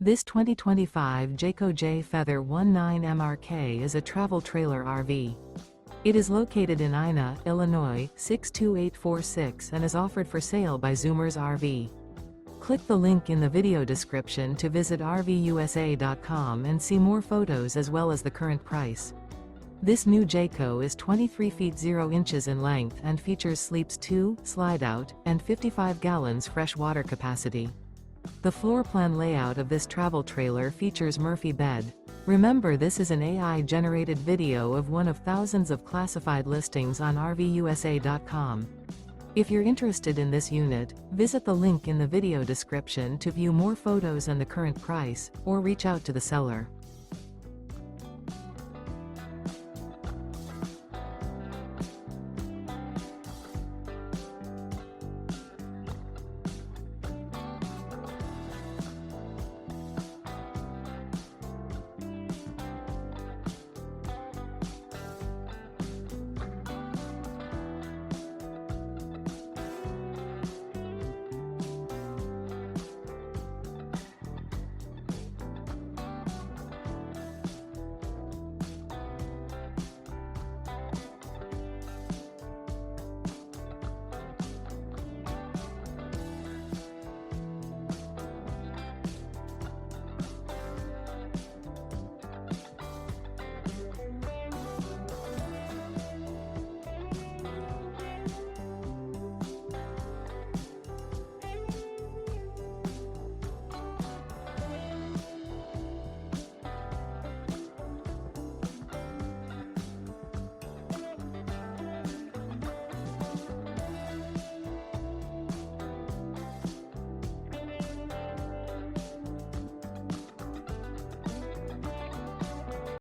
This 2025 Jayco Jay Feather 19MRK is a travel trailer RV. It is located in Ina, Illinois, 62846 and is offered for sale by Zoomers RV. Click the link in the video description to visit RVUSA.com and see more photos as well as the current price. This new Jayco is 23 feet 0 inches in length and features sleeps 2, Slideout, and 55 gallons fresh water capacity. The floor plan layout of this travel trailer features Murphy bed. Remember, this is an AI-generated video of one of thousands of classified listings on RVUSA.com. If you're interested in this unit, visit the link in the video description to view more photos and the current price, or reach out to the seller.